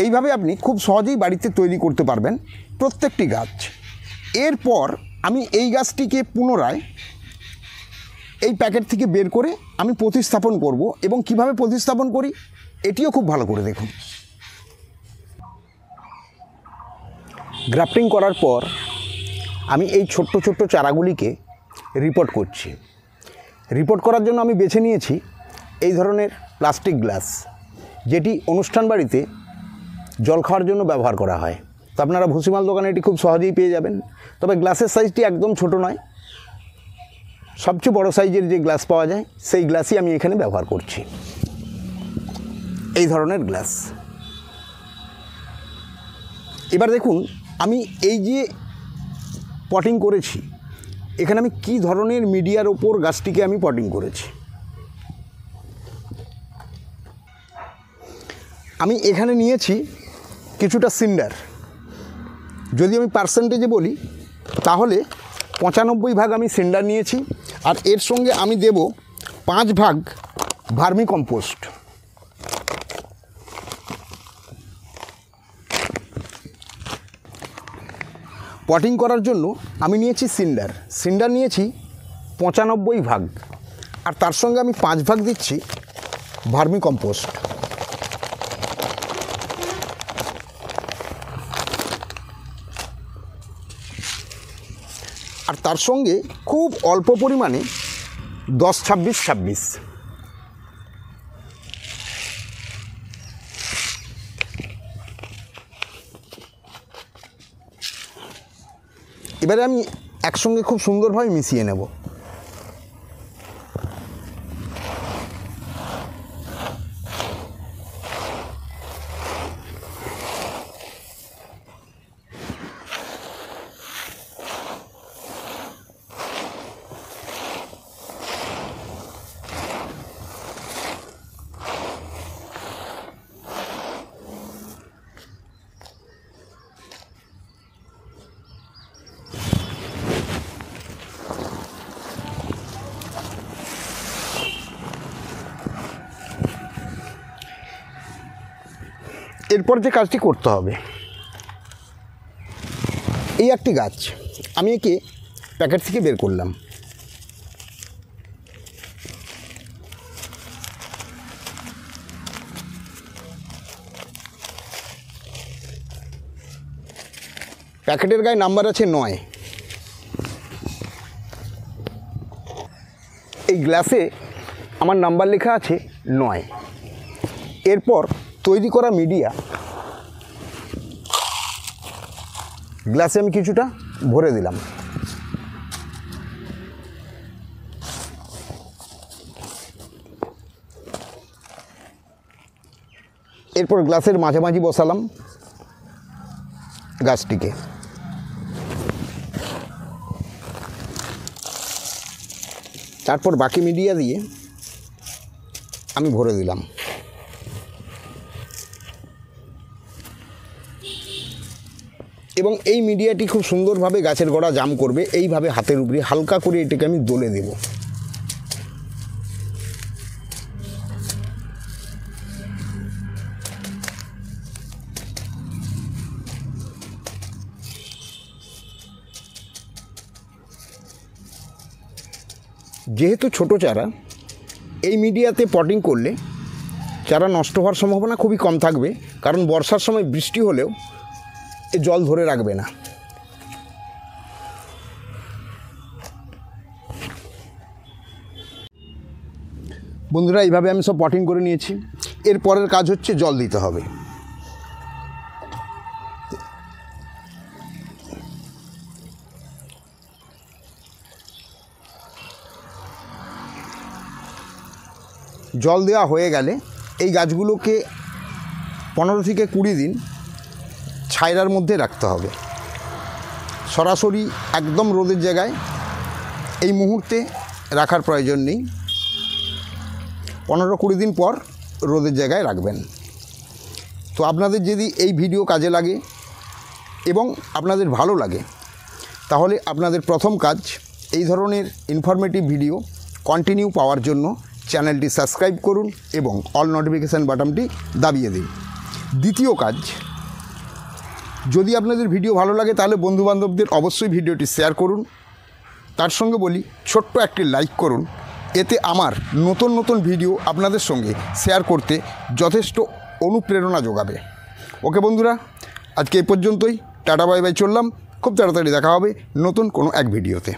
এইভাবে আপনি খুব সহজেই বাড়িতে তৈরি করতে পারবেন প্রত্যেকটি গাছ। এরপর আমি এই গাছটিকে পুনরায় এই প্যাকেট থেকে বের করে আমি প্রতিস্থাপন করব, এবং কিভাবে প্রতিস্থাপন করি এটিও খুব ভালো করে দেখুন। গ্রাফটিং করার পর আমি এই ছোট্ট ছোট্ট চারাগুলিকে রিপোর্ট করছি। রিপোর্ট করার জন্য আমি বেছে নিয়েছি এই ধরনের প্লাস্টিক গ্লাস, যেটি অনুষ্ঠান বাড়িতে জল খাওয়ার জন্য ব্যবহার করা হয়। তো আপনারা ভুসিমাল দোকানে এটি খুব সহজেই পেয়ে যাবেন। তবে গ্লাসের সাইজটি একদম ছোট নয়, সবচেয়ে বড় সাইজের যে গ্লাস পাওয়া যায় সেই গ্লাসই আমি এখানে ব্যবহার করছি। এই ধরনের গ্লাস। এবার দেখুন আমি এই যে পটিং করেছি, এখানে আমি কি ধরনের মিডিয়ার ওপর গাছটিকে আমি পটিং করেছি। আমি এখানে নিয়েছি কিছুটা সিন্ডার। যদি আমি পার্সেন্টেজে বলি তাহলে 95 ভাগ আমি সিন্ডার নিয়েছি, আর এর সঙ্গে আমি দেব 5 ভাগ ভার্মি কম্পোস্ট। পটিং করার জন্য আমি নিয়েছি সিন্ডার নিয়েছি 95 ভাগ, আর তার সঙ্গে আমি 5 ভাগ দিচ্ছি ভার্মি কম্পোস্ট। আর তার সঙ্গে খুব অল্প পরিমাণে 10-26-26। এবারে আমি একসঙ্গে খুব সুন্দরভাবে মিশিয়ে নেব। এরপর যে কাজটি করতে হবে, এই একটি গাছ আমি একে প্যাকেট থেকে বের করলাম। প্যাকেটের গায়ে নাম্বার আছে 9। এই গ্লাসে আমার নাম্বার লেখা আছে 9। এরপর তৈরি করা মিডিয়া গ্লাসে আমি কিছুটা ভরে দিলাম। এরপর গ্লাসের মাঝামাঝি বসালাম গাছটিকে। তারপর বাকি মিডিয়া দিয়ে আমি ভরে দিলাম। এবং এই মিডিয়াটি খুব সুন্দরভাবে গাছের গোড়া জাম করবে। এইভাবে হাতের উপরে হালকা করে এটাকে আমি দলে দেব। যেহেতু ছোট চারা, এই মিডিয়াতে পটিং করলে চারা নষ্ট হওয়ার সম্ভাবনা খুবই কম থাকবে, কারণ বর্ষার সময় বৃষ্টি হলেও এ জল ধরে রাখবে না। বন্ধুরা, এইভাবে আমি সব পটিং করে নিয়েছি। এর পরের কাজ হচ্ছে জল দিতে হবে। জল দেওয়া হয়ে গেলে এই গাছগুলোকে 15 থেকে 20 দিন ছায়ার মধ্যে রাখতে হবে। সরাসরি একদম রোদের জায়গায় এই মুহূর্তে রাখার প্রয়োজন নেই। 15-20 দিন পর রোদের জায়গায় রাখবেন। তো আপনাদের যদি এই ভিডিও কাজে লাগে এবং আপনাদের ভালো লাগে, তাহলে আপনাদের প্রথম কাজ এই ধরনের ইনফরমেটিভ ভিডিও কন্টিনিউ পাওয়ার জন্য চ্যানেলটি সাবস্ক্রাইব করুন এবং অল নোটিফিকেশান বাটনটি দাবিয়ে দিন। দ্বিতীয় কাজ, যদি আপনাদের ভিডিও ভালো লাগে তাহলে বন্ধুবান্ধবদের অবশ্যই ভিডিওটি শেয়ার করুন। তার সঙ্গে বলি ছোট্ট একটি লাইক করুন, এতে আমার নতুন নতুন ভিডিও আপনাদের সঙ্গে শেয়ার করতে যথেষ্ট অনুপ্রেরণা যোগাবে। ওকে বন্ধুরা, আজকে এই পর্যন্তই। টাটা বাই বাই, চললাম। খুব তাড়াতাড়ি দেখা হবে নতুন কোনো এক ভিডিওতে।